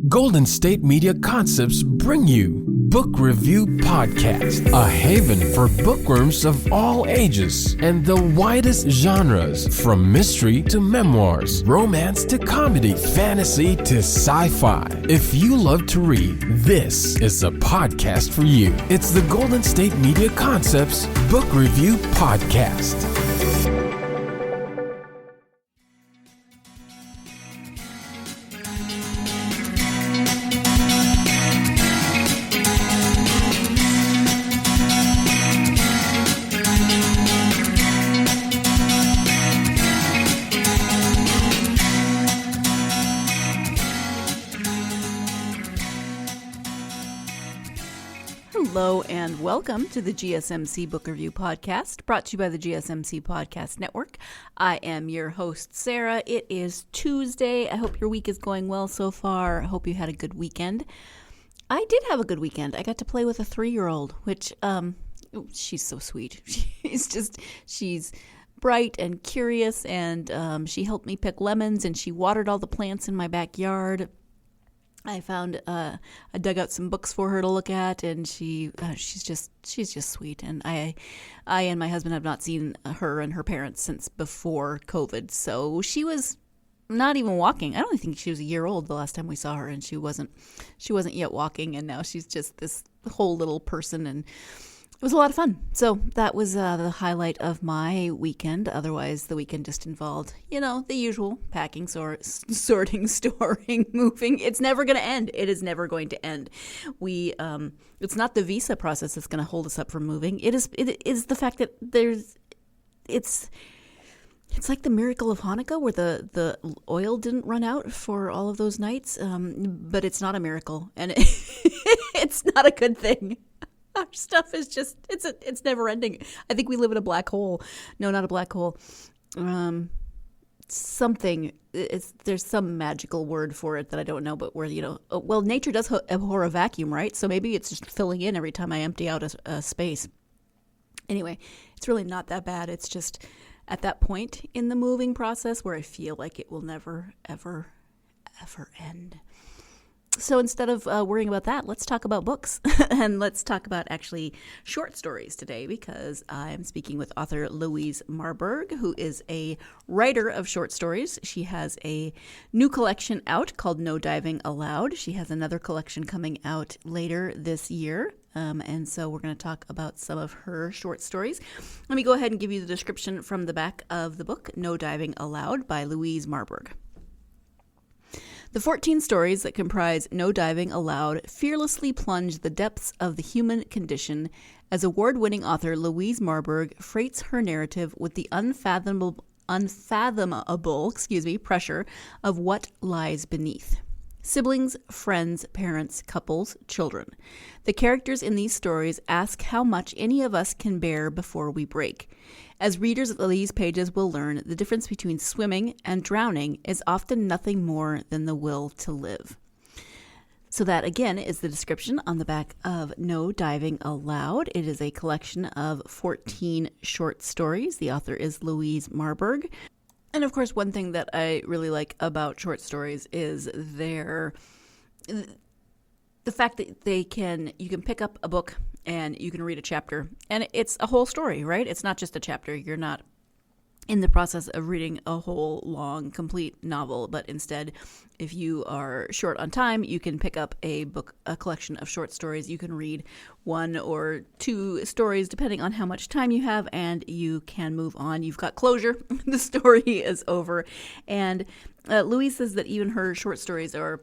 Golden State Media Concepts bring you Book Review Podcast, a haven for bookworms of all ages and the widest genres, from mystery to memoirs, romance to comedy, fantasy to sci-fi. If you love to read, this is a podcast for you. It's the Golden State Media Concepts Book Review Podcast. Hello and welcome to the GSMC Book Review Podcast, brought to you by the GSMC Podcast Network. I am your host, Sarah. It is Tuesday. I hope your week is going well so far. I hope you had a good weekend. I did have a good weekend. I got to play with a 3-year-old, which, she's so sweet. She's bright and curious, and she helped me pick lemons, and she watered all the plants in my backyard. I found I dug out some books for her to look at, and she's just sweet. And I and my husband have not seen her and her parents since before COVID. So she was not even walking. I don't think she was a year old the last time we saw her, and she wasn't yet walking. And now she's just this whole little person, and it was a lot of fun. So that was the highlight of my weekend. Otherwise, the weekend just involved, the usual packing, sorting, storing, moving. It's never going to end. It is never going to end. It's not the visa process that's going to hold us up from moving. It is the fact that it's like the miracle of Hanukkah, where the oil didn't run out for all of those nights. But it's not a miracle, and it's not a good thing. Our stuff is just, it's never ending. I think we live in a black hole. No, not a black hole. There's some magical word for it that I don't know, but where, nature does abhor a vacuum, right? So maybe it's just filling in every time I empty out a space. Anyway, it's really not that bad. It's just at that point in the moving process where I feel like it will never, ever, ever end. So instead of worrying about that, let's talk about books. And let's talk about actually short stories today, because I'm speaking with author Louise Marburg, who is a writer of short stories. She has a new collection out called No Diving Allowed. She has another collection coming out later this year. And so we're going to talk about some of her short stories. Let me go ahead and give you the description from the back of the book, No Diving Allowed by Louise Marburg. The 14 stories that comprise No Diving Allowed fearlessly plunge the depths of the human condition as award-winning author Louise Marburg freights her narrative with the unfathomable pressure of what lies beneath. Siblings, friends, parents, couples, children. The characters in these stories ask how much any of us can bear before we break. As readers of these pages will learn, the difference between swimming and drowning is often nothing more than the will to live. So that, again, is the description on the back of No Diving Allowed. It is a collection of 14 short stories. The author is Louise Marburg. And of course, one thing that I really like about short stories is the fact that you can pick up a book and you can read a chapter, and it's a whole story, right? It's not just a chapter. You're not in the process of reading a whole long, complete novel, but instead, if you are short on time, you can pick up a collection of short stories. You can read 1 or 2 stories, depending on how much time you have, and you can move on. You've got closure. The story is over. And Louise says that even her short stories are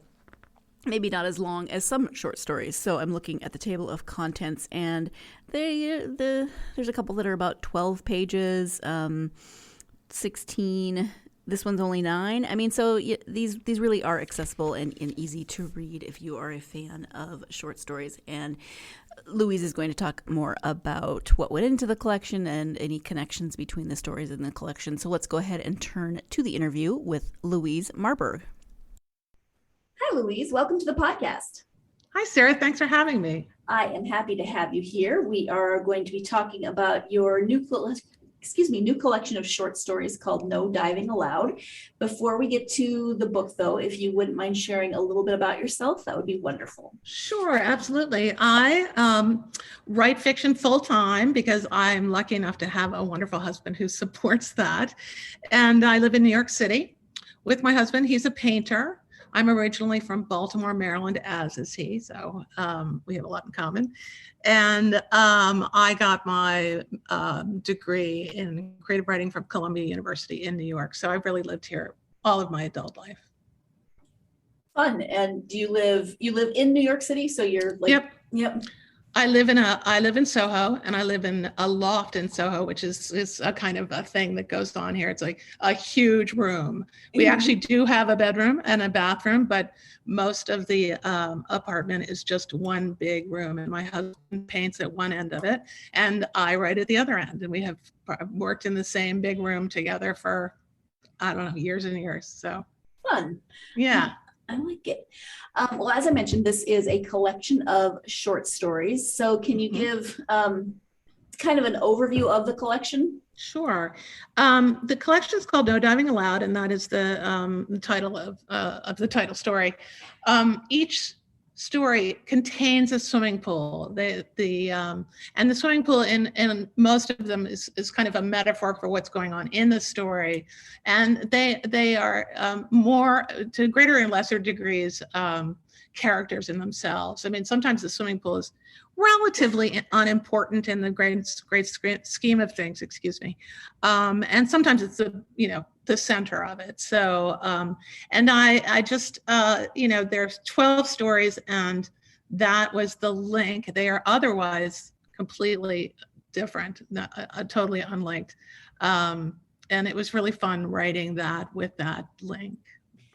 maybe not as long as some short stories. So I'm looking at the table of contents, and there's a couple that are about 12 pages, 16. This one's only 9. I mean, so these really are accessible and easy to read if you are a fan of short stories. And Louise is going to talk more about what went into the collection and any connections between the stories in the collection. So let's go ahead and turn to the interview with Louise Marburg. Hi, Louise. Welcome to the podcast. Hi, Sarah. Thanks for having me. I am happy to have you here. We are going to be talking about your new new collection of short stories called No Diving Allowed. Before we get to the book, though, if you wouldn't mind sharing a little bit about yourself, that would be wonderful. Sure, absolutely. I write fiction full time because I'm lucky enough to have a wonderful husband who supports that. And I live in New York City with my husband. He's a painter. I'm originally from Baltimore, Maryland, as is he. So we have a lot in common. And I got my degree in creative writing from Columbia University in New York. So I've really lived here all of my adult life. Fun. And do you live in New York City? So you're like, Yep. I live in Soho, and I live in a loft in Soho, which is a kind of a thing that goes on here. It's like a huge room. We actually do have a bedroom and a bathroom, but most of the apartment is just one big room, and my husband paints at one end of it and I write at the other end. And we have worked in the same big room together for, I don't know, years and years. So fun. Yeah. I like it. Well, as I mentioned, this is a collection of short stories. So can you give kind of an overview of the collection? Sure. The collection is called No Diving Allowed, and that is the title of the title story. Each story contains a swimming pool. And the swimming pool in most of them is kind of a metaphor for what's going on in the story, and they are more, to greater and lesser degrees, characters in themselves. I mean, sometimes the swimming pool is relatively unimportant in the great scheme of things, and sometimes it's the center of it. So and I just there's 12 stories, and that was the link. They are otherwise completely different, totally unlinked, and it was really fun writing that with that link,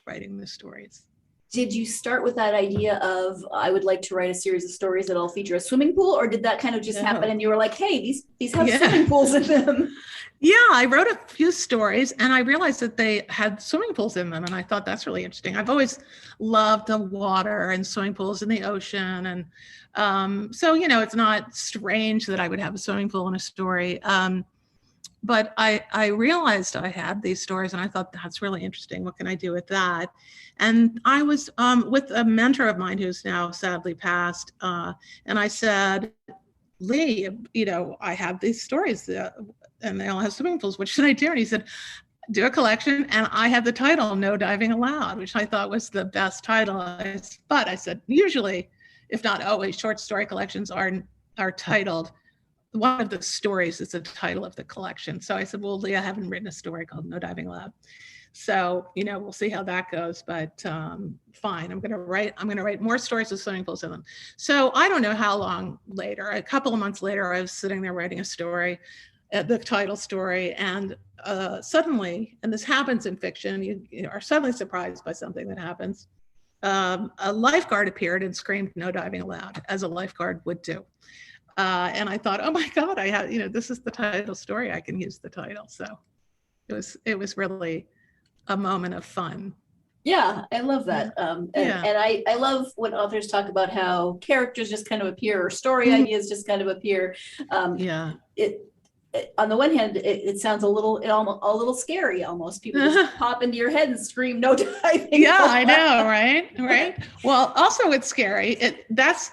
writing the stories. Did you start with that idea of, I would like to write a series of stories that all feature a swimming pool, or did that kind of just happen and you were like, hey, these have swimming pools in them? Yeah, I wrote a few stories and I realized that they had swimming pools in them, and I thought that's really interesting. I've always loved the water and swimming pools in the ocean, and so it's not strange that I would have a swimming pool in a story. But I realized I had these stories, and I thought that's really interesting. What can I do with that? And I was with a mentor of mine who's now sadly passed, and I said, Lee, I have these stories and they all have swimming pools. What should I do? And he said, do a collection. And I have the title, No Diving Allowed, which I thought was the best title. But I said, usually, if not always, short story collections are titled. One of the stories is the title of the collection. So I said, well, Lee, I haven't written a story called No Diving Allowed. So, we'll see how that goes, but fine. I'm going to write more stories with swimming pools in them. So I don't know how long later, a couple of months later, I was sitting there writing a story, the title story, and suddenly, and this happens in fiction, you are suddenly surprised by something that happens. A lifeguard appeared and screamed, No Diving Allowed, as a lifeguard would do. And I thought, oh my God, I have, this is the title story. I can use the title. So it was really a moment of fun. Yeah, I love that. And I love when authors talk about how characters just kind of appear, or story ideas just kind of appear. On the one hand, it sounds a little scary almost. People just pop into your head and scream, no diving. Yeah, I know, right? Well, also it's scary. That's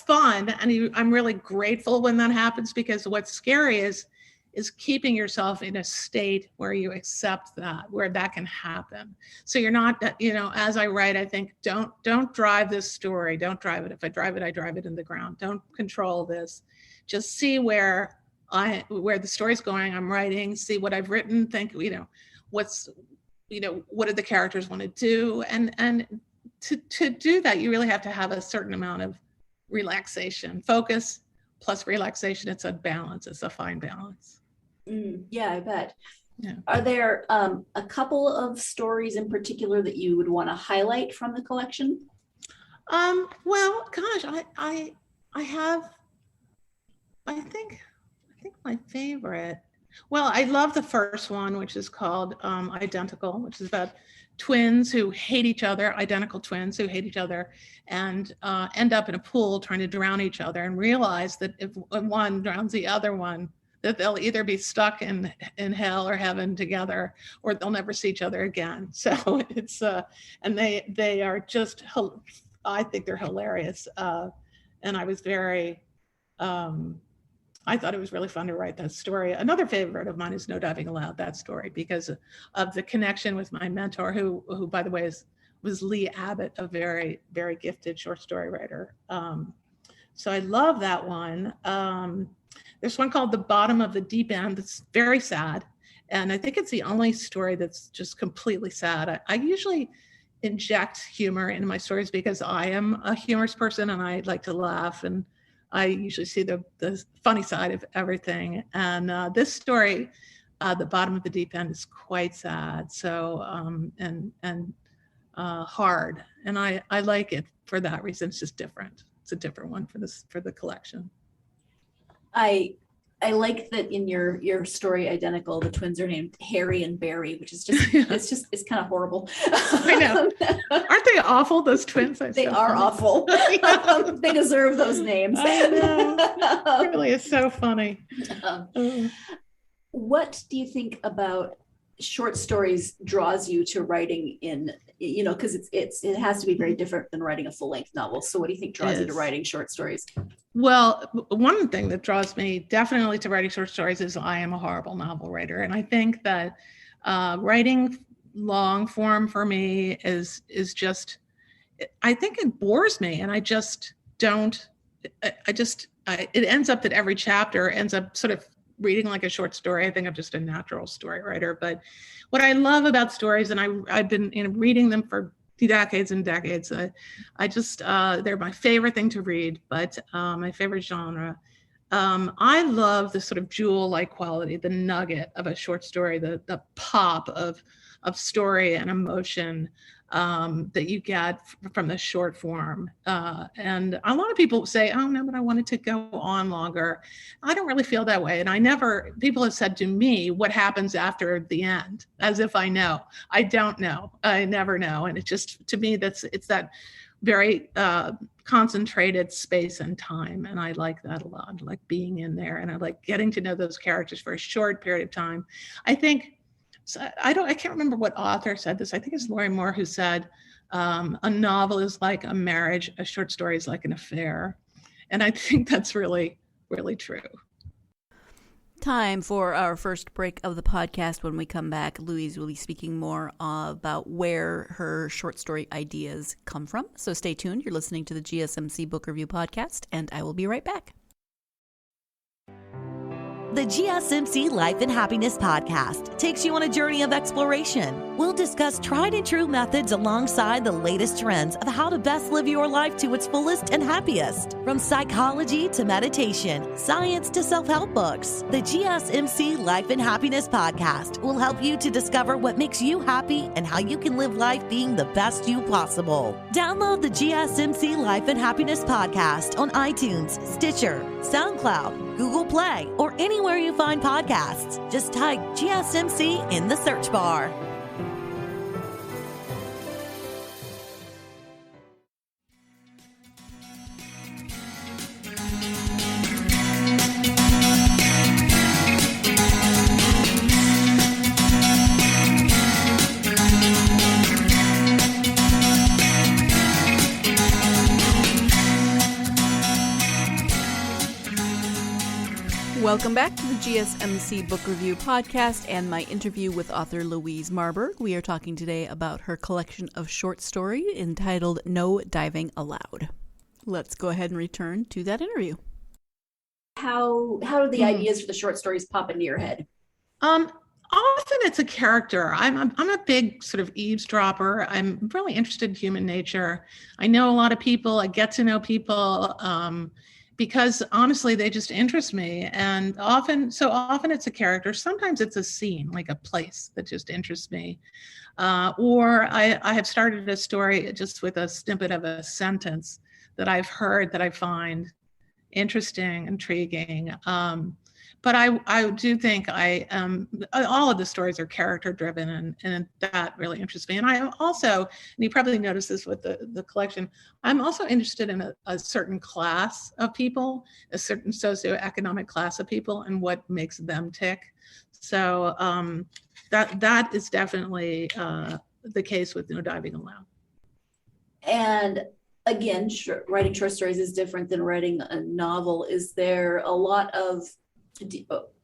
fun. And I'm really grateful when that happens, because what's scary is keeping yourself in a state where you accept that, where that can happen. So you're not, as I write, I think, don't drive this story. Don't drive it. If I drive it in the ground. Don't control this. Just see where the story's going. I'm writing, see what I've written, think, what do the characters want to do? And to do that, you really have to have a certain amount of relaxation, focus plus relaxation. It's a balance. It's a fine balance. Yeah, I bet. Yeah. Are there a couple of stories in particular that you would want to highlight from the collection? Well, gosh, I think my favorite. Well, I love the first one, which is called Identical, which is about twins who hate each other, identical twins who hate each other, and end up in a pool trying to drown each other, and realize that if one drowns the other one, that they'll either be stuck in hell or heaven together, or they'll never see each other again. So it's and they are just, I think they're hilarious. And I was very, I thought it was really fun to write that story. Another favorite of mine is No Diving Allowed, that story, because of the connection with my mentor, who by the way was Lee Abbott, a very, very gifted short story writer. So I love that one. There's one called The Bottom of the Deep End that's very sad. And I think it's the only story that's just completely sad. I usually inject humor into my stories because I am a humorous person and I like to laugh, and I usually see the funny side of everything. And this story, The Bottom of the Deep End, is quite sad. So, and hard. And I like it for that reason. It's just different. It's a different one for the collection. I like that in your story, Identical, the twins are named Harry and Barry, which is just it's kind of horrible. I know. Aren't they awful, those twins? They are awful. They deserve those names. I know. It really is so funny. What do you think about short stories draws you to writing in, because it has to be very different than writing a full-length novel. So what do you think draws you to writing short stories? Well, one thing that draws me definitely to writing short stories is I am a horrible novel writer. And I think that writing long form for me is just, I think it bores me. And I just don't, it ends up that every chapter ends up sort of reading like a short story. I think I'm just a natural story writer. But what I love about stories, and I've been reading them for decades and decades. I just, they're my favorite thing to read, but my favorite genre. I love the sort of jewel-like quality, the nugget of a short story, the pop of story and emotion that you get from the short form. And a lot of people say, oh no, but I wanted to go on longer. I don't really feel that way. And people have said to me, what happens after the end? As if I know. I don't know. I never know. And it just, to me, it's that very concentrated space and time. And I like that a lot. I like being in there, and I like getting to know those characters for a short period of time. I think, so I can't remember what author said this. I think it's Lori Moore who said, a novel is like a marriage, a short story is like an affair. And I think that's really, really true. Time for our first break of the podcast. When we come back, Louise will be speaking more about where her short story ideas come from. So stay tuned. You're listening to the GSMC Book Review Podcast, and I will be right back. The GSMC Life and Happiness Podcast takes you on a journey of exploration. We'll discuss tried and true methods alongside the latest trends of how to best live your life to its fullest and happiest. From psychology to meditation, science to self-help books, the GSMC Life and Happiness Podcast will help you to discover what makes you happy and how you can live life being the best you possible. Download the GSMC Life and Happiness Podcast on iTunes, Stitcher, SoundCloud, Google Play, or anywhere you find podcasts. Just type GSMC in the search bar. Welcome back to the GSMC Book Review Podcast and my interview with author Louise Marburg. We are talking today about her collection of short stories entitled No Diving Allowed. Let's go ahead and return to that interview. How do the ideas for the short stories pop into your head? Often it's a character. I'm a big sort of eavesdropper. I'm really interested in human nature. I know a lot of people. I get to know people. Because honestly, they just interest me. And often it's a character. Sometimes it's a scene, like a place that just interests me. Or I have started a story just with a snippet of a sentence that I've heard that I find interesting, intriguing. But I do think all of the stories are character driven, and that really interests me. And I am also, and you probably noticed this with the collection, I'm also interested in a certain class of people, a certain socioeconomic class of people, and what makes them tick. So that is definitely the case with No Diving Allowed. And again, writing short stories is different than writing a novel. Is there a lot of,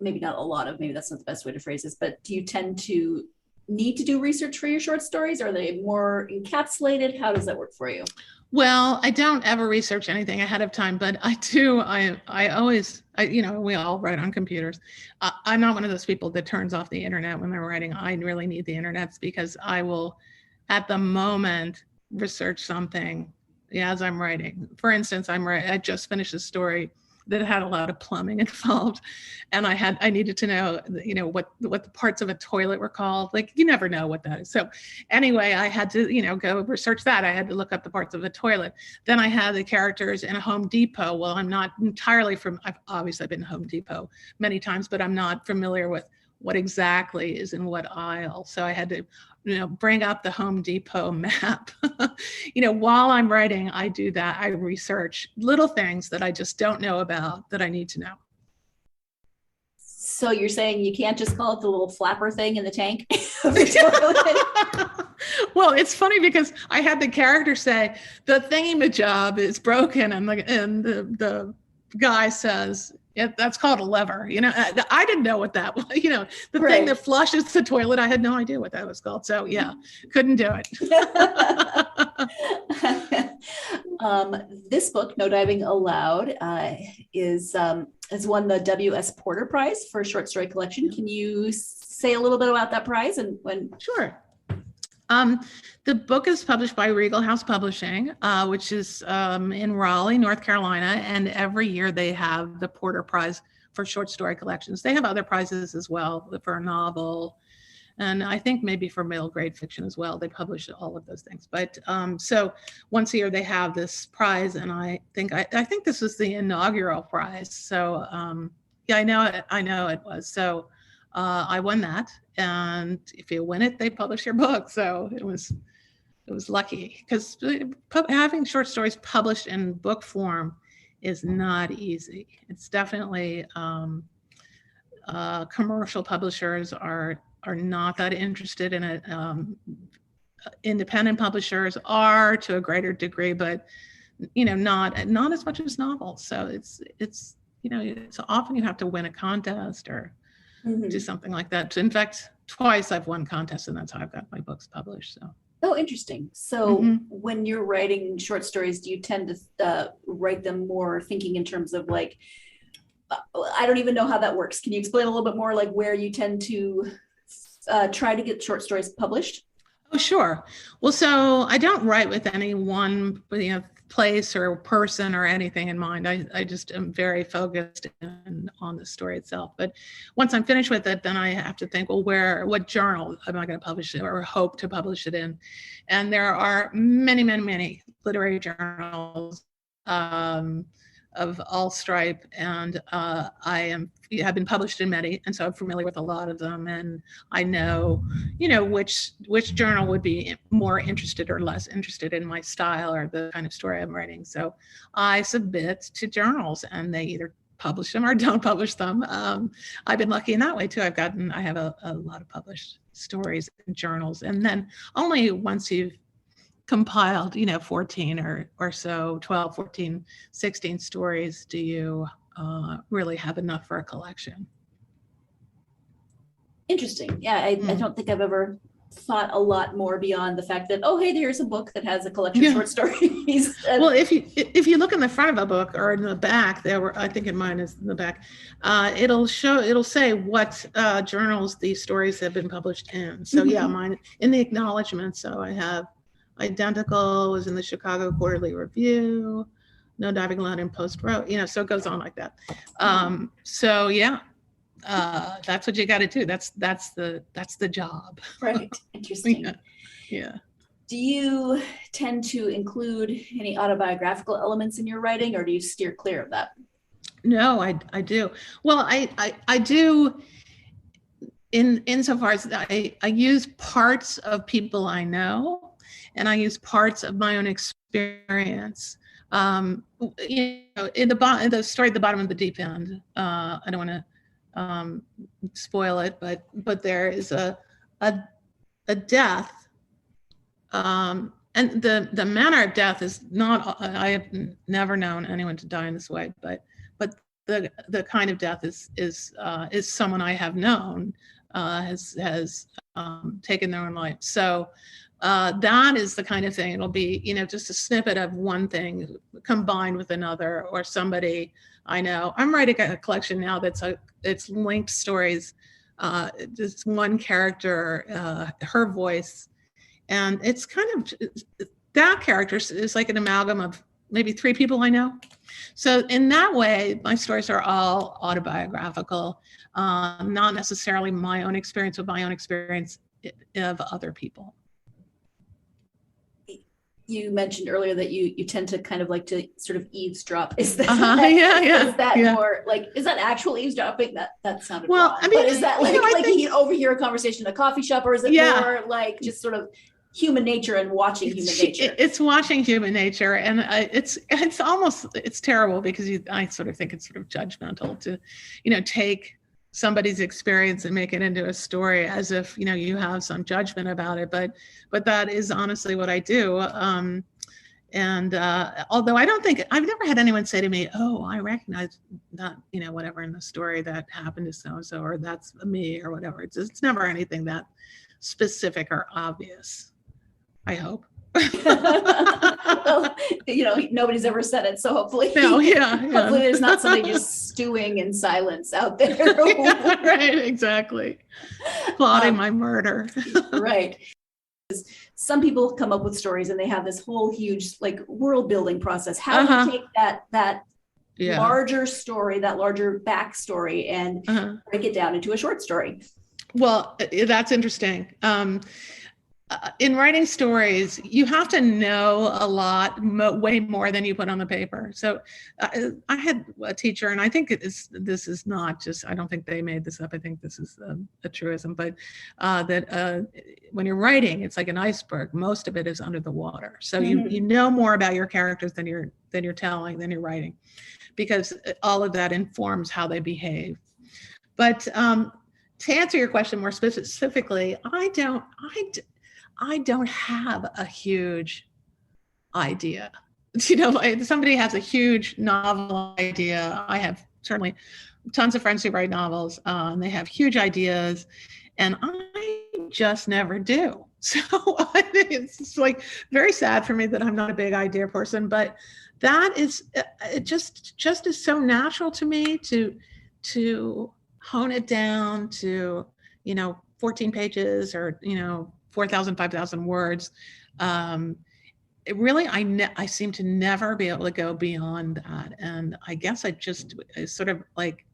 maybe not a lot of, maybe that's not the best way to phrase this, but do you tend to need to do research for your short stories? Are they more encapsulated? How does that work for you? Well, I don't ever research anything ahead of time, but I do. I always, we all write on computers. I'm not one of those people that turns off the internet when they're writing. I really need the internet because I will, at the moment, research something as I'm writing. For instance, I just finished a story that had a lot of plumbing involved, and I needed to know, what the parts of a toilet were called. Like, you never know what that is. So anyway, I had to, go research that. I had to look up the parts of a toilet. Then I had the characters in a Home Depot. Well, I'm not entirely I've obviously been to Home Depot many times, but I'm not familiar with what exactly is in what aisle. So I had to, bring up the Home Depot map. While I'm writing, I do that. I research little things that I just don't know about that I need to know. So you're saying you can't just call it the little flapper thing in the tank? Well, it's funny because I had the character say the thingy-majob is broken, and the guy says, that's called a lever. I didn't know what that was. The Right. thing that flushes the toilet, I had no idea what that was called. So yeah, couldn't do it. This book, No Diving Allowed, has won the W.S. Porter Prize for a short story collection. Can you say a little bit about that prize and when? Sure. The book is published by Regal House Publishing, which is in Raleigh, North Carolina, and every year they have the Porter Prize for short story collections. They have other prizes as well for a novel, and I think maybe for middle grade fiction as well. They publish all of those things. But so once a year they have this prize, and I think this was the inaugural prize. So yeah, I know it was. So I won that, and if you win it, they publish your book. So it was lucky, because having short stories published in book form is not easy. It's definitely commercial publishers are not that interested in it. Independent publishers are to a greater degree, but not as much as novels. So it's so often you have to win a contest or do something like that. In fact, twice I've won contests, and that's how I've got my books published. So. Oh, interesting. So when you're writing short stories, do you tend to write them more thinking in terms of like, I don't even know how that works. Can you explain a little bit more, like where you tend to try to get short stories published? Oh, sure. Well, so I don't write with any one place or person or anything in mind. I just am very focused on the story itself. But once I'm finished with it, then I have to think, well, what journal am I going to publish it or hope to publish it in? And there are many, many, many literary journals of all stripe, and I have been published in many, and so I'm familiar with a lot of them, and I know, which journal would be more interested or less interested in my style or the kind of story I'm writing. So I submit to journals, and they either publish them or don't publish them. I've been lucky in that way too. I have a lot of published stories in journals, and then only once you've compiled 14 or so 12, 14, 16 stories do you really have enough for a collection. Interesting. Yeah, I don't think I've ever thought a lot more beyond the fact that, oh, hey, there's a book that has a collection of short stories. Well, if you look in the front of a book or in the back, I think in mine is in the back, it'll say what journals these stories have been published in. So yeah, mine in the acknowledgement. So I have Identical was in the Chicago Quarterly Review, No Diving Allowed in Post Row, so it goes on like that. So yeah, that's what you got to do. That's the job. Right. Interesting. Yeah. Do you tend to include any autobiographical elements in your writing, or do you steer clear of that? No, I do. Well, I do insofar as I use parts of people I know, and I use parts of my own experience. In the story at the bottom of the deep end, I don't want to spoil it, but there is a death, and the manner of death is not. I have never known anyone to die in this way, but the kind of death is someone I have known has taken their own life. So that is the kind of thing. It'll be, just a snippet of one thing combined with another, or somebody I know. I'm writing a collection now it's linked stories. Just one character, her voice, and it's kind of, that character is like an amalgam of maybe 3 people I know. So in that way, my stories are all autobiographical, not necessarily my own experience, but my own experience of other people. You mentioned earlier that you tend to kind of like to sort of eavesdrop. Is that is that more like, is that actual eavesdropping? That sounded wrong. I mean, but is that like you overhear a conversation in a coffee shop, or is it more like just sort of human nature and watching human nature? It's watching human nature, and it's terrible because I sort of think it's sort of judgmental to, take somebody's experience and make it into a story as if, you have some judgment about it. But that is honestly what I do. And although I've never had anyone say to me, oh, I recognize that, whatever in the story that happened to so-and-so, or that's me, or whatever. It's never anything that specific or obvious, I hope. Well, nobody's ever said it, so hopefully, hopefully there's not somebody just stewing in silence out there. Right, exactly. Plotting my murder. Right. Some people come up with stories and they have this whole huge like world building process. How do you take that larger story, that larger backstory, and break it down into a short story? Well, that's interesting. In writing stories, you have to know a lot, way more than you put on the paper. So I had a teacher, and I think this is not just, I don't think they made this up. I think this is a truism, but that when you're writing, it's like an iceberg. Most of it is under the water. So you know more about your characters than you're writing, because all of that informs how they behave. But to answer your question more specifically, I don't have a huge idea. If somebody has a huge novel idea, I have certainly tons of friends who write novels, and they have huge ideas, and I just never do. So it's like very sad for me that I'm not a big idea person, but that is, it just is so natural to me to hone it down to, 14 pages or, 4,000, 5,000 words. It really, I seem to never be able to go beyond that. And I guess I sort of like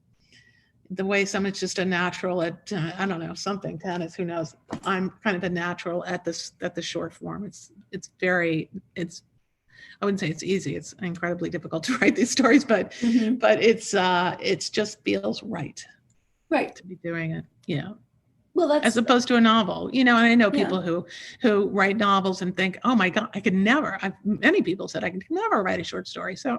the way someone's just a natural at, I don't know, something, tennis, who knows. I'm kind of a natural at the short form. I wouldn't say it's easy. It's incredibly difficult to write these stories, but it's just feels right to be doing it. Yeah. Well, that's as opposed to a novel, and I know people who write novels and think, oh my God, many people said I could never write a short story. So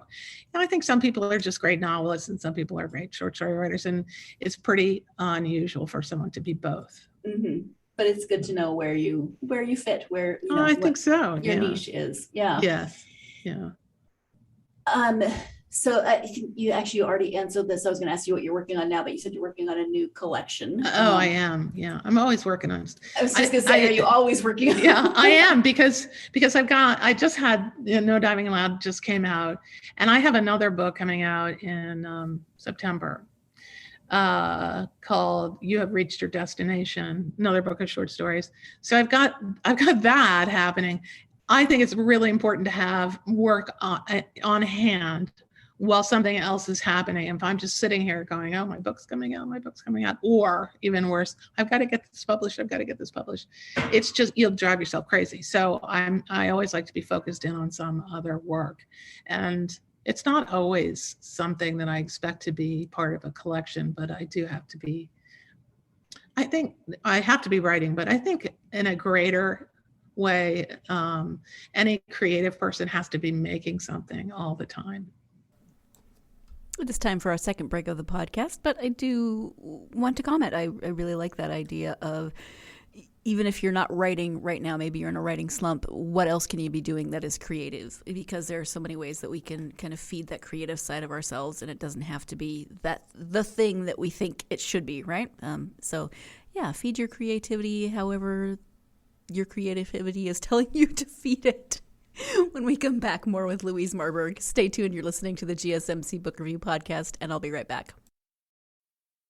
I think some people are just great novelists and some people are great short story writers. And it's pretty unusual for someone to be both. Mm-hmm. But it's good to know where you fit, where I think so. Your niche is. Yeah. Yes. Yeah. So you actually already answered this. I was going to ask you what you're working on now, but you said you're working on a new collection. I am. Yeah, I'm always working on. I was just going to say, are you always working on? Yeah, I am because I just had No Diving Allowed just came out, and I have another book coming out in September called You Have Reached Your Destination, another book of short stories. So I've got that happening. I think it's really important to have work on hand while something else is happening. If I'm just sitting here going, oh, my book's coming out, or even worse, I've got to get this published, it's just, you'll drive yourself crazy. So I always like to be focused in on some other work. And it's not always something that I expect to be part of a collection, but I have to be writing, but I think in a greater way, any creative person has to be making something all the time. It is time for our second break of the podcast, but I do want to comment. I really like that idea of, even if you're not writing right now, maybe you're in a writing slump, what else can you be doing that is creative? Because there are so many ways that we can kind of feed that creative side of ourselves, and it doesn't have to be the thing that we think it should be, right? So yeah, feed your creativity however your creativity is telling you to feed it. When we come back, more with Louise Marburg. Stay tuned. You're listening to the GSMC Book Review Podcast, and I'll be right back.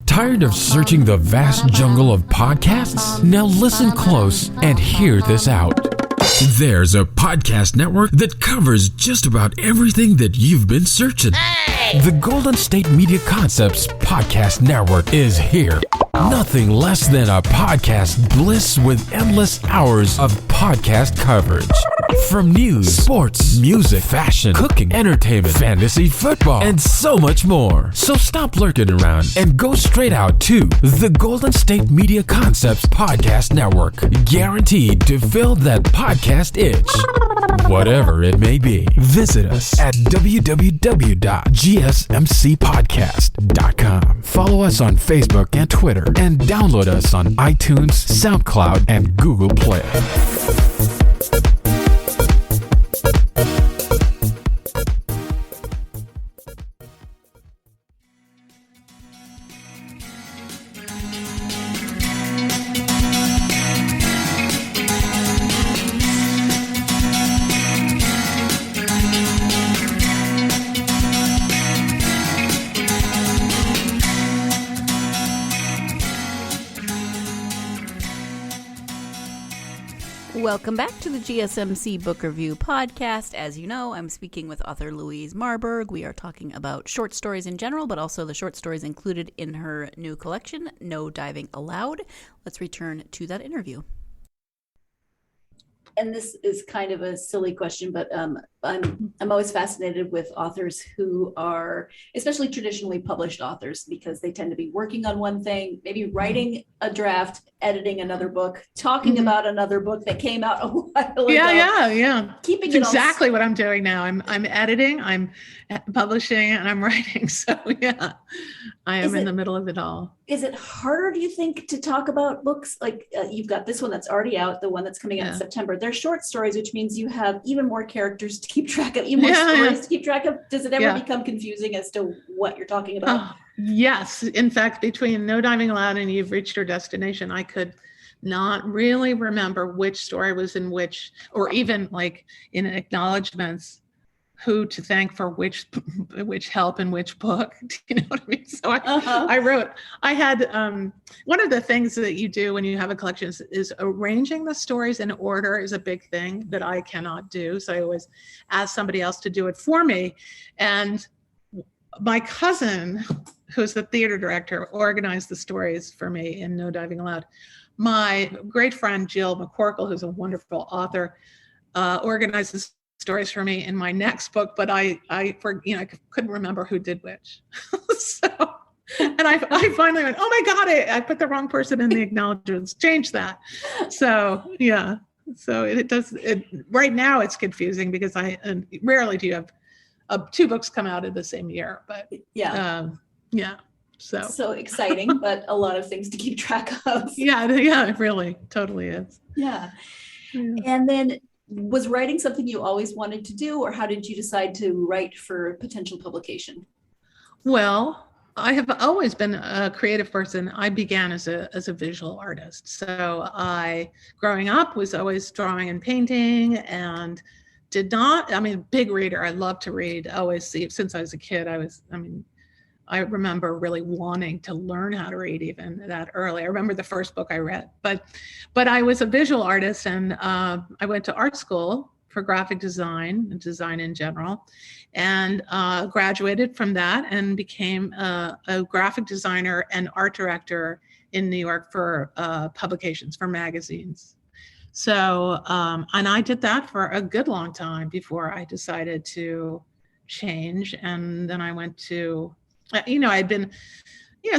Tired of searching the vast jungle of podcasts? Now listen close and hear this out. There's a podcast network that covers just about everything that you've been searching. Hey! The Golden State Media Concepts Podcast Network is here. Nothing less than a podcast bliss with endless hours of podcast coverage. From news, sports, music, fashion, cooking, entertainment, fantasy, football, and so much more. So stop lurking around and go straight out to the Golden State Media Concepts Podcast Network. Guaranteed to fill that podcast itch. Whatever it may be. Visit us at www.gsmcpodcast.com. Follow us on Facebook and Twitter, and download us on iTunes, SoundCloud, and Google Play. Welcome back to the GSMC Book Review Podcast. As you know, I'm speaking with author Louise Marburg. We are talking about short stories in general, but also the short stories included in her new collection, No Diving Allowed. Let's return to that interview. And this is kind of a silly question, but I'm always fascinated with authors who are, especially traditionally published authors, because they tend to be working on one thing, maybe writing a draft, editing another book, talking about another book that came out a while ago. Yeah. Keeping it's exactly what I'm doing now. I'm editing, I'm publishing, and I'm writing. So yeah, I am in the middle of it all. Is it harder, do you think, to talk about books? Like you've got this one that's already out, the one that's coming out in September. They're short stories, which means you have even more characters to keep track of, even more stories to keep track of. Does it ever become confusing as to what you're talking about? Yes. In fact, between No Diving Allowed and You've Reached Your Destination, I could not really remember which story was in which, or even like in acknowledgments, who to thank for which help in which book. Do you know what I mean? So I had one of the things that you do when you have a collection is arranging the stories in order is a big thing that I cannot do. So I always ask somebody else to do it for me. And my cousin, who's the theater director, organized the stories for me in No Diving Allowed. My great friend, Jill McCorkle, who's a wonderful author, organized the stories for me in my next book, but I couldn't remember who did which. And I finally went, oh my God, I put the wrong person in the acknowledgements, change that. So yeah, so it does, right now it's confusing because rarely do you have two books come out in the same year, but so exciting, but a lot of things to keep track of. Yeah, it really totally is. Yeah. And then, was writing something you always wanted to do, or how did you decide to write for potential publication? Well, I have always been a creative person. I began as a visual artist. So growing up, was always drawing and painting, and big reader. I love to read. Always since I was a kid, I remember really wanting to learn how to read even that early. I remember the first book I read, but I was a visual artist, and I went to art school for graphic design and design in general, and graduated from that and became a graphic designer and art director in New York for publications, for magazines. So, and I did that for a good long time before I decided to change. And then I went to, I'd been,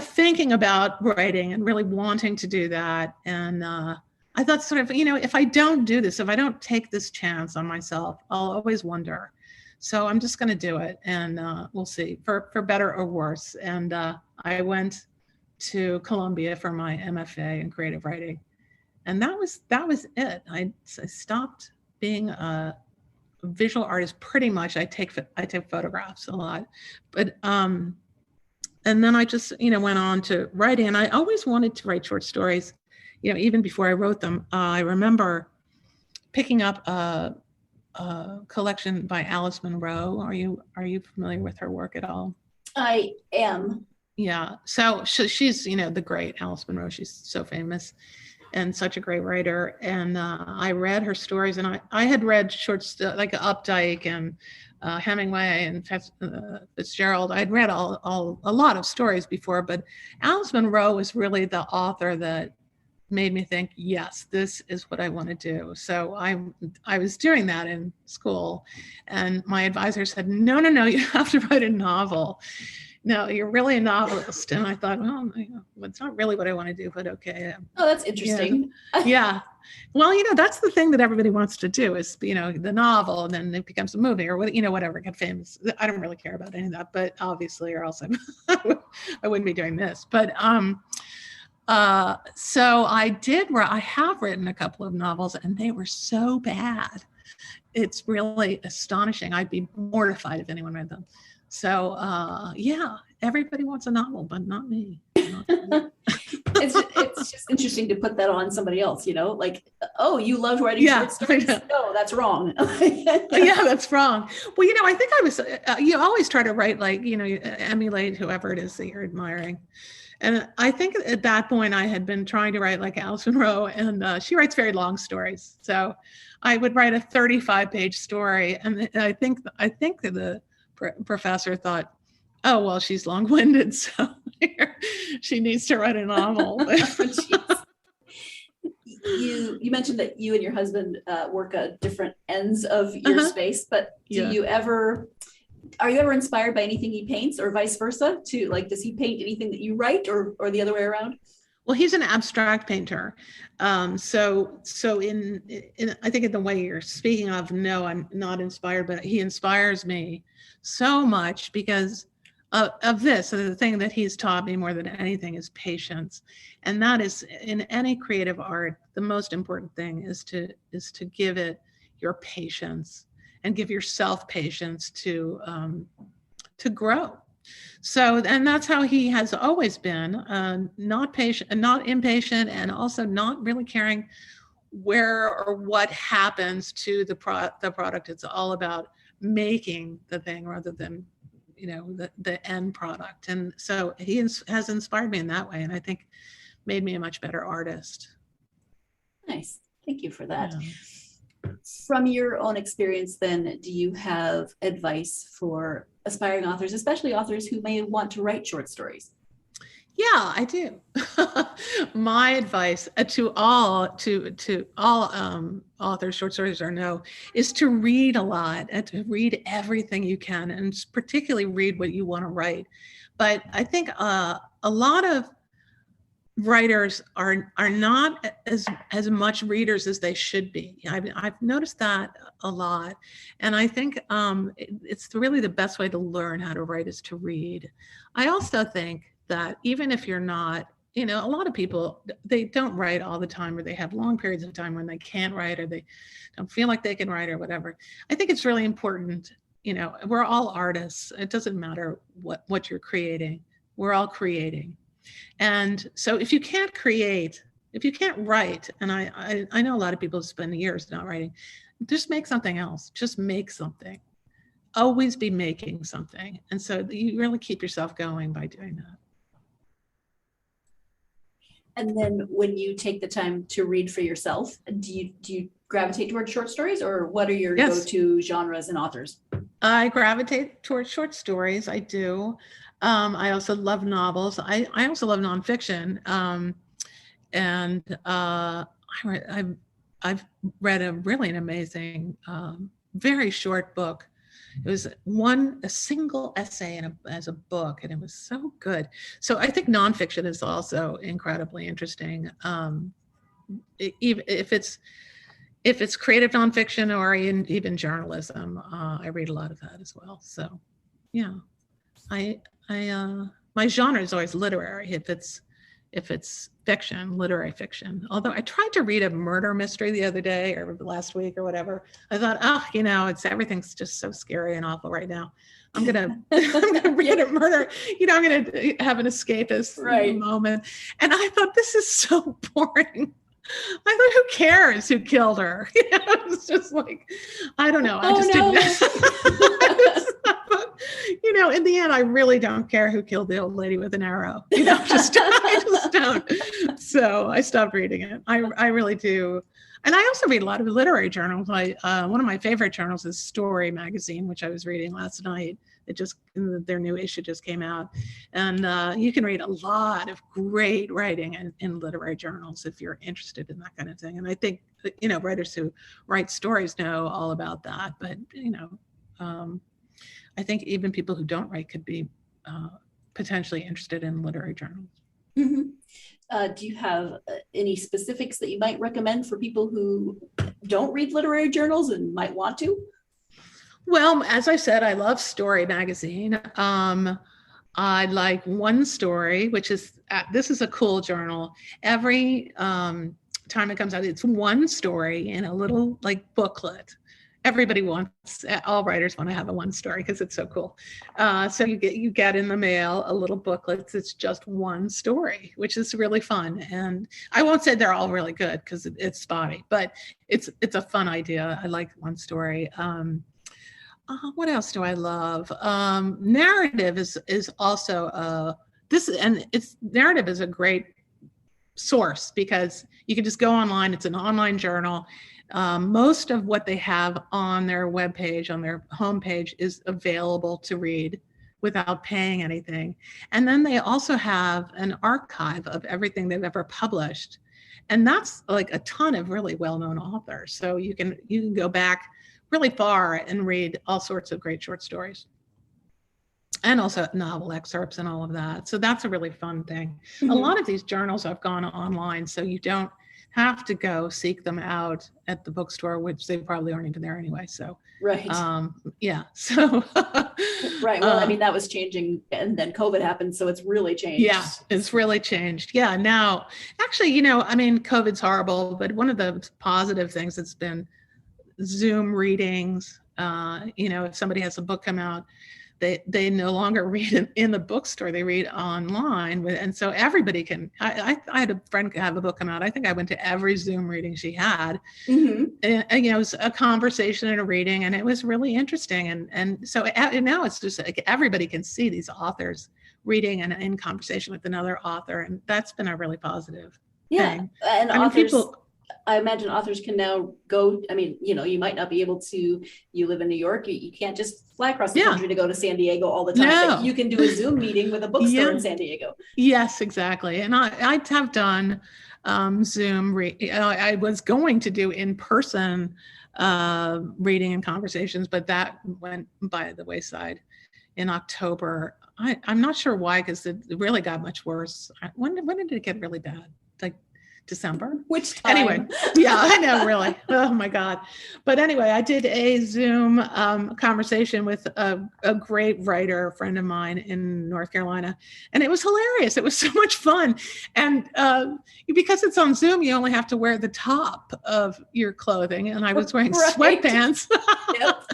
thinking about writing and really wanting to do that. And I thought sort of, if I don't do this, if I don't take this chance on myself, I'll always wonder. So I'm just going to do it, and we'll see, for better or worse. And I went to Columbia for my MFA in creative writing, and that was it. I stopped being a visual artist pretty much. I take photographs a lot, but and then I just went on to writing, and I always wanted to write short stories. Even before I wrote them, I remember picking up a collection by Alice Munro. Are you familiar with her work at all? I am. Yeah. So she's, the great Alice Munro. She's so famous and such a great writer. And I read her stories, and I had read like Updike and Hemingway and Fitzgerald. I'd read a lot of stories before, but Alice Munro was really the author that made me think, yes, this is what I want to do. So I was doing that in school, and my advisor said, no, you have to write a novel. No, you're really a novelist. And I thought, well, it's not really what I want to do, but okay. Oh, that's interesting. Yeah. Well, that's the thing that everybody wants to do is, the novel, and then it becomes a movie or whatever, get famous. I don't really care about any of that, but obviously, or else I wouldn't be doing this. But so I have written a couple of novels, and they were so bad. It's really astonishing. I'd be mortified if anyone read them. So, everybody wants a novel, but not me. It's just interesting to put that on somebody else, like, oh, you loved writing short stories. No, that's wrong. Yeah, that's wrong. Well, I think I was, you always try to write, like, emulate whoever it is that you're admiring. And I think at that point I had been trying to write like Alice Munro, and she writes very long stories. So I would write a 35-page story. And I think that the professor thought, oh, well, she's long-winded, so she needs to write a novel. You mentioned that you and your husband work at different ends of your space, but are you ever inspired by anything he paints, or vice versa? Does he paint anything that you write, or the other way around? Well, he's an abstract painter. So in I think in the way you're speaking of, no, I'm not inspired, but he inspires me so much because of this. So the thing that he's taught me more than anything is patience. And that is, in any creative art, the most important thing is to give it your patience, and give yourself patience to grow. So, and that's how he has always been, not patient, not impatient, and also not really caring where or what happens to the product. It's all about making the thing rather than, the end product. And so he has inspired me in that way, and I think made me a much better artist. Nice. Thank you for that. Yeah. From your own experience, then, do you have advice for aspiring authors, especially authors who may want to write short stories? Yeah, I do. My advice to all authors, short stories or no, is to read a lot and to read everything you can, and particularly read what you want to write. But I think a lot of writers are not as much readers as they should be. I've noticed that a lot, and I think it's really the best way to learn how to write is to read. I also think that even if you're not, a lot of people, they don't write all the time, or they have long periods of time when they can't write, or they don't feel like they can write, or whatever. I think it's really important. We're all artists. It doesn't matter what you're creating. We're all creating. And so if you can't write, and I know a lot of people spend years not writing, just make something else. Just make something. Always be making something. And so you really keep yourself going by doing that. And then when you take the time to read for yourself, do you gravitate towards short stories, or what are your go-to genres and authors? I gravitate towards short stories. I do. I also love novels. I also love nonfiction. And I've read an amazing, very short book. it was a single essay as a book, and it was so good. So I think nonfiction is also incredibly interesting. Even if it's creative nonfiction or even journalism, I read a lot of that as well. So yeah, I my genre is always literary. If it's fiction, literary fiction. Although I tried to read a murder mystery the other day or last week or whatever. I thought, everything's just so scary and awful right now. I'm gonna read a murder. I'm gonna have an escapist moment. And I thought, this is so boring. I thought, who cares who killed her? It's just like, I don't know. I just didn't. In the end, I really don't care who killed the old lady with an arrow. I just don't. So I stopped reading it. I really do. And I also read a lot of literary journals. One of my favorite journals is Story magazine, which I was reading last night. Their new issue just came out. And you can read a lot of great writing in literary journals if you're interested in that kind of thing. And I think, writers who write stories know all about that. But, I think even people who don't write could be potentially interested in literary journals. Mm-hmm. Do you have any specifics that you might recommend for people who don't read literary journals and might want to? Well, as I said, I love Story magazine. I like One Story, which is, this is a cool journal. Every time it comes out, it's one story in a little booklet. All writers want to have a one story because it's so cool. So you get in the mail a little booklet. It's just one story, which is really fun. And I won't say they're all really good because it's spotty, but it's a fun idea. I like One Story. What else do I love? Narrative is also narrative is a great source because you can just go online. It's an online journal. Most of what they have on their webpage, on their homepage, is available to read without paying anything. And then they also have an archive of everything they've ever published. And that's like a ton of really well-known authors. So you can go back really far and read all sorts of great short stories. And also novel excerpts and all of that. So that's a really fun thing. Mm-hmm. A lot of these journals have gone online, so you don't have to go seek them out at the bookstore, which they probably aren't even there anyway. So right. Yeah. So right. Well, that was changing, and then COVID happened, so it's really changed. Yeah, it's really changed. Yeah. Now, actually, COVID's horrible, but one of the positive things that's been Zoom readings. If somebody has a book come out, they no longer read in the bookstore, they read online. And so everybody can, I had a friend have a book come out. I think I went to every Zoom reading she had. Mm-hmm. And it was a conversation and a reading, and it was really interesting. And so now it's just like everybody can see these authors reading and in conversation with another author. And that's been a really positive thing. And I imagine authors can now go, you might not be able to, you live in New York, you can't just fly across the country to go to San Diego all the time. No. But you can do a Zoom meeting with a bookstore in San Diego. Yes, exactly. And I have done Zoom, I was going to do in-person reading and conversations, but that went by the wayside in October. I'm not sure why, because it really got much worse. When did it get really bad? December. Which time? Anyway, yeah, I know, really. Oh my God. But anyway, I did a Zoom conversation with a great writer, friend of mine in North Carolina, and it was hilarious. It was so much fun. And because it's on Zoom, you only have to wear the top of your clothing. And I was wearing sweatpants. Yep.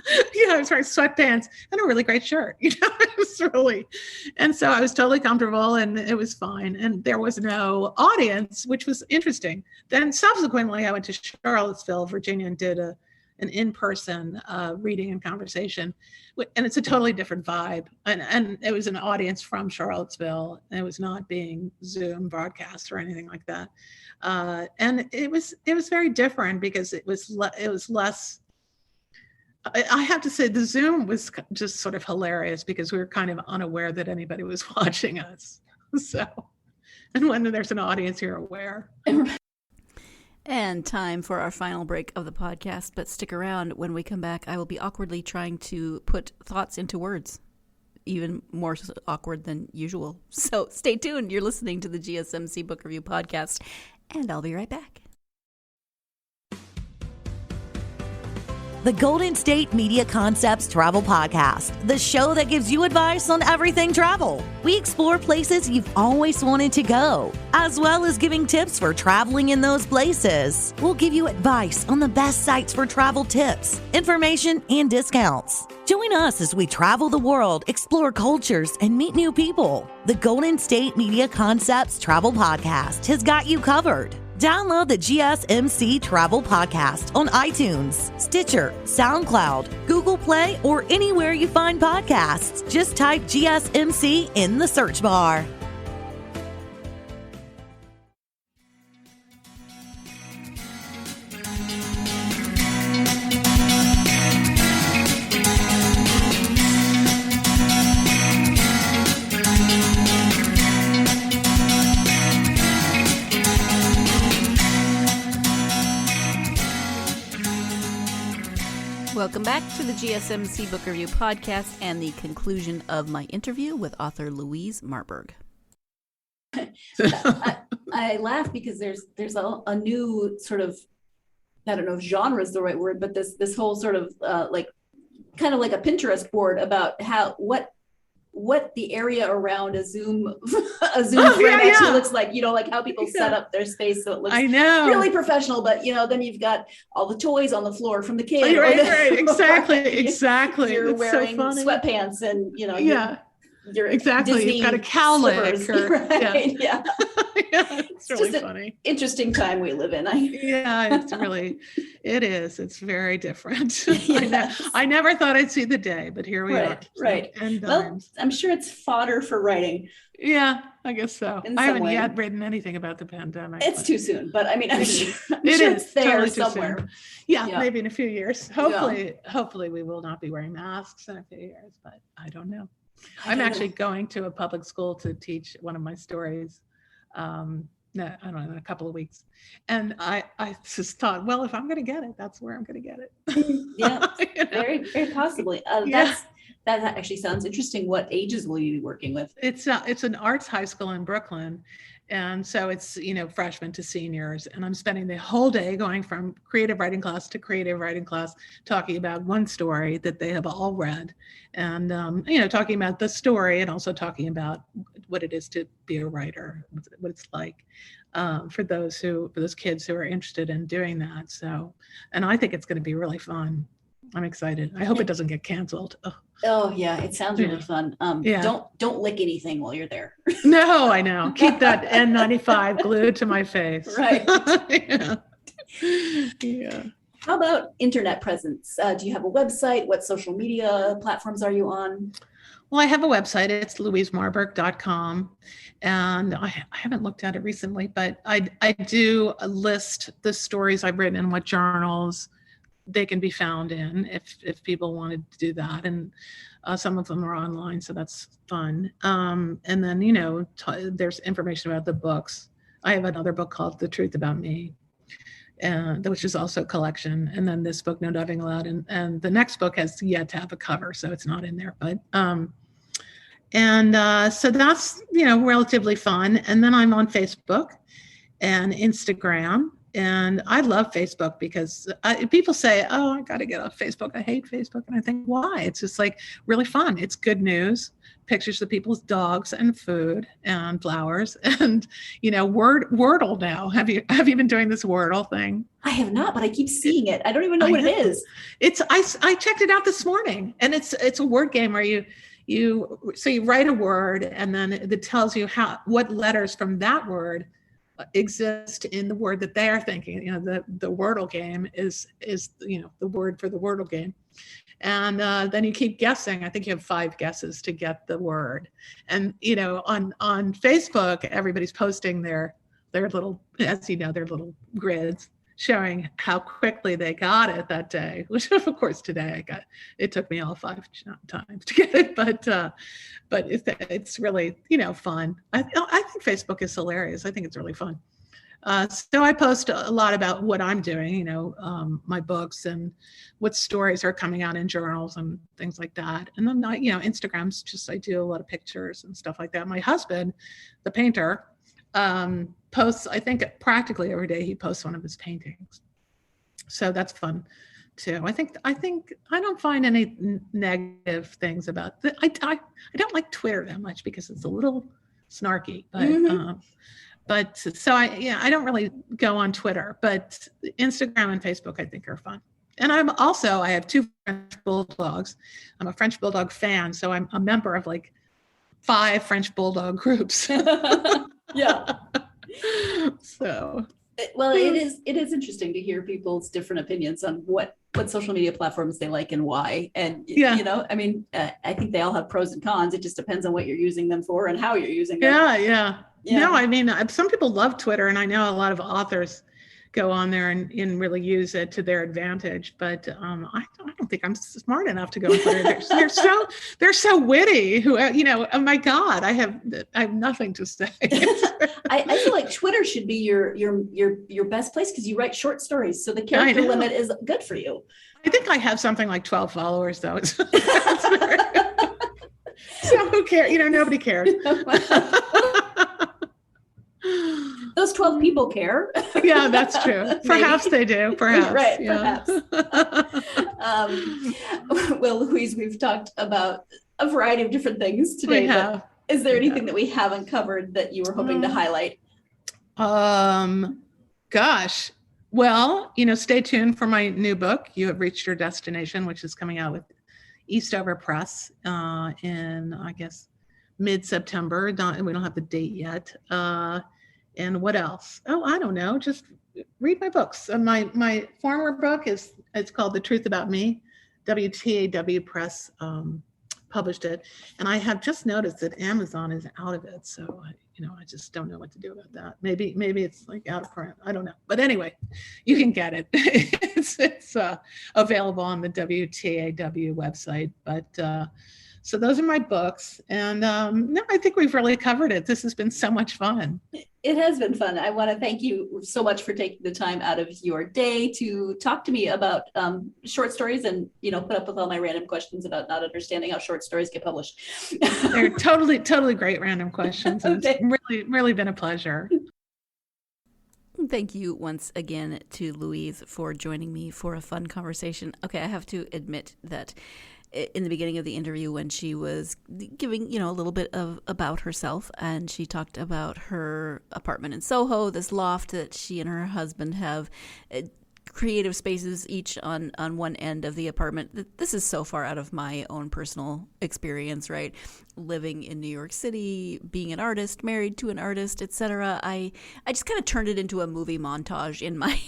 I was wearing sweatpants and a really great shirt. It was really, and so I was totally comfortable and it was fine. And there was no audience, which was interesting. Then subsequently, I went to Charlottesville, Virginia, and did an in-person reading and conversation, and it's a totally different vibe. And it was an audience from Charlottesville, and it was not being Zoom broadcast or anything like that. And it was very different because it was less. I have to say, the Zoom was just sort of hilarious because we were kind of unaware that anybody was watching us. So. And when there's an audience, you're aware. And time for our final break of the podcast, but stick around. When we come back, I will be awkwardly trying to put thoughts into words, even more awkward than usual. So stay tuned. You're listening to the GSMC Book Review Podcast, and I'll be right back. The Golden State Media Concepts Travel Podcast, the show that gives you advice on everything travel. We explore places you've always wanted to go, as well as giving tips for traveling in those places. We'll give you advice on the best sites for travel tips, information, and discounts. Join us as we travel the world, explore cultures, and meet new people. The Golden State Media Concepts Travel Podcast has got you covered. Download the GSMC Travel Podcast on iTunes, Stitcher, SoundCloud, Google Play, or anywhere you find podcasts. Just type GSMC in the search bar. Welcome back to the GSMC Book Review Podcast and the conclusion of my interview with author Louise Marburg. I laugh because there's a new sort of, I don't know if genre is the right word, but this whole sort of like kind of like a Pinterest board about what the area around a Zoom frame actually looks like, like how people set up their space so it looks really professional, but then you've got all the toys on the floor from the kid. Right. Exactly. You're it's wearing so funny. sweatpants and you're exactly. Disney You've got a cowlick. Right? Yeah. It's really just funny. Interesting time we live in. It is. It's very different. Yeah. I never thought I'd see the day, but here we are. Right. Well, I'm sure it's fodder for writing. Yeah, I guess so. In I some haven't way. yet written anything about the pandemic. It's too soon, but I mean, I'm sure it's there totally somewhere. Too soon. Yeah, maybe in a few years. Hopefully we will not be wearing masks in a few years, but I don't know. I'm actually going to a public school to teach one of my stories. I don't know, in a couple of weeks. And I just thought, well, if I'm going to get it, that's where I'm going to get it. Yeah, very, very possibly. That actually sounds interesting. What ages will you be working with? It's an arts high school in Brooklyn. And so it's, freshmen to seniors. And I'm spending the whole day going from creative writing class to creative writing class, talking about one story that they have all read. And, talking about the story and also talking about what it is to be a writer, what it's like for those kids who are interested in doing that. So, and I think it's going to be really fun. I'm excited. I hope it doesn't get canceled. Oh yeah, it sounds really fun. Don't lick anything while you're there. No, I know. Keep that N95 glued to my face. Right. Yeah. How about internet presence? Do you have a website? What social media platforms are you on? Well, I have a website. It's louisemarburg.com. And I haven't looked at it recently, but I do list the stories I've written in what journals they can be found in if people wanted to do that. And some of them are online, so that's fun. And then, there's information about the books. I have another book called The Truth About Me, which is also a collection. And then this book, No Diving Allowed. And the next book has yet to have a cover, so it's not in there. But so that's, relatively fun. And then I'm on Facebook and Instagram. And I love Facebook because people say, oh, I got to get off Facebook. I hate Facebook. And I think, why? It's just like really fun. It's good news, pictures of people's dogs and food and flowers and, Wordle now. Have you been doing this Wordle thing? I have not, but I keep seeing it. I don't even know what it is. I checked it out this morning, and it's a word game where you write a word and then it tells you what letters from that word exist in the word that they are thinking. The Wordle game is the word for the Wordle game, and then you keep guessing. I think you have 5 guesses to get the word. And on Facebook, everybody's posting their little, as their little grids showing how quickly they got it that day, which of course today it took me all 5 times to get it, but it's really, fun. I think Facebook is hilarious. I think it's really fun. So I post a lot about what I'm doing, my books and what stories are coming out in journals and things like that. And then, Instagram's just, I do a lot of pictures and stuff like that. My husband, the painter, posts, I think practically every day he posts one of his paintings. So that's fun too. I think I don't find any negative things about that. I don't like Twitter that much because it's a little snarky, but so I don't really go on Twitter, but Instagram and Facebook I think are fun. And I have 2 French Bulldogs. I'm a French Bulldog fan, so I'm a member of like 5 French Bulldog groups. Yeah. So. Well, it is interesting to hear people's different opinions on what social media platforms they like and why. And, I think they all have pros and cons. It just depends on what you're using them for and how you're using them. Yeah. No, some people love Twitter, and I know a lot of authors go on there and really use it to their advantage. But I don't think I'm smart enough to go on Twitter. They're so witty. Oh my God, I have nothing to say. I feel like Twitter should be your best place because you write short stories, so the character limit is good for you. I think I have something like 12 followers though. So who cares? Nobody cares. Those 12 people care. Yeah, that's true. Perhaps they do. Perhaps. Right. Yeah. Perhaps. Well, Louise, we've talked about a variety of different things today. We have. Is there anything that we haven't covered that you were hoping to highlight? Gosh. Well, stay tuned for my new book, You Have Reached Your Destination, which is coming out with Eastover Press in, I guess, mid-September. We don't have the date yet. And what else? Oh, I don't know. Just read my books. My former book it's called The Truth About Me. WTAW Press published it. And I have just noticed that Amazon is out of it. So, I just don't know what to do about that. Maybe it's like out of print. I don't know. But anyway, you can get it. It's available on the WTAW website. But so those are my books. And no, I think we've really covered it. This has been so much fun. It has been fun. I want to thank you so much for taking the time out of your day to talk to me about short stories and, put up with all my random questions about not understanding how short stories get published. They're totally great random questions. And Okay. It's really been a pleasure. Thank you once again to Louise for joining me for a fun conversation. Okay, I have to admit that in the beginning of the interview, when she was giving, a little bit about herself, and she talked about her apartment in Soho, this loft that she and her husband have, creative spaces each on one end of the apartment. This is so far out of my own personal experience, right? Living in New York City, being an artist, married to an artist, etc. I just kind of turned it into a movie montage in my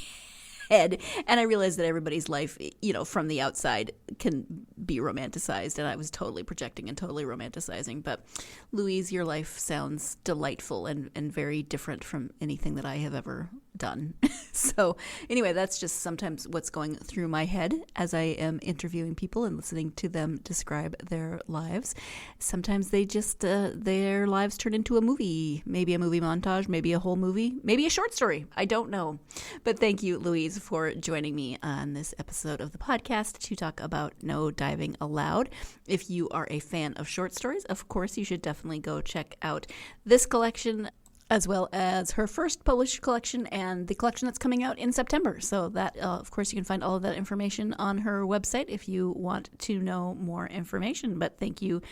head, and I realized that everybody's life, from the outside can be romanticized, and I was totally projecting and totally romanticizing. But Louise, your life sounds delightful and very different from anything that I have ever done. So anyway, that's just sometimes what's going through my head as I am interviewing people and listening to them describe their lives. Sometimes they just their lives turn into a movie, maybe a movie montage, maybe a whole movie, maybe a short story. I don't know. But thank you, Louise, for joining me on this episode of the podcast to talk about No Diving Allowed. If you are a fan of short stories, of course, you should definitely go check out this collection, as well as her first published collection and the collection that's coming out in September. So that, of course, you can find all of that information on her website if you want to know more information. But thank you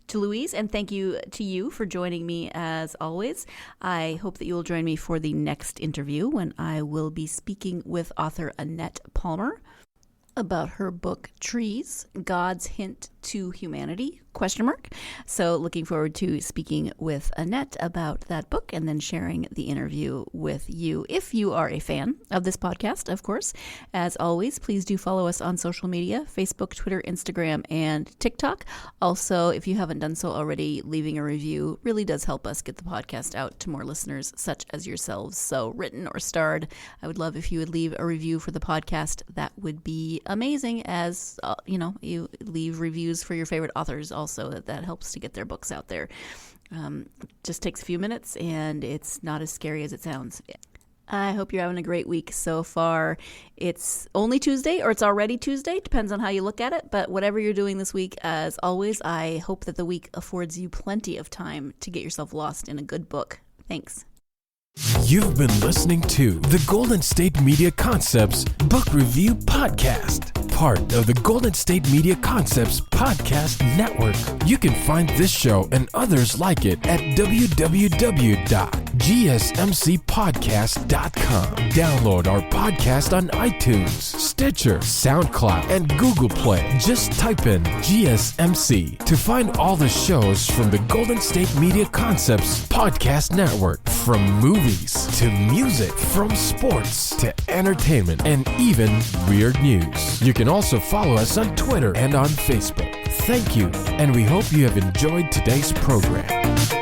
to Louise, and thank you to you for joining me as always. I hope that you will join me for the next interview when I will be speaking with author Annette Palmer about her book Trees, God's Hint to Humanity, ? So looking forward to speaking with Annette about that book and then sharing the interview with you. If you are a fan of this podcast, of course, as always, please do follow us on social media, Facebook, Twitter, Instagram, and TikTok. Also, if you haven't done so already, leaving a review really does help us get the podcast out to more listeners such as yourselves. So written or starred, I would love if you would leave a review for the podcast. That would be amazing, as you leave reviews for your favorite authors also. That helps to get their books out there. Just takes a few minutes, and it's not as scary as it sounds. I hope you're having a great week so far. It's only Tuesday, or it's already Tuesday, depends on how you look at it. But whatever you're doing this week, as always, I hope that the week affords you plenty of time to get yourself lost in a good book. Thanks. You've been listening to the Golden State Media Concepts Book Review Podcast, part of the Golden State Media Concepts Podcast Network. You can find this show and others like it at www.gsmcpodcast.com. Download our podcast on iTunes, Stitcher, SoundCloud, and Google Play. Just type in GSMC to find all the shows from the Golden State Media Concepts Podcast Network, from movies to music, from sports to entertainment, and even weird news. You can also follow us on Twitter and on Facebook. Thank you, and we hope you have enjoyed today's program.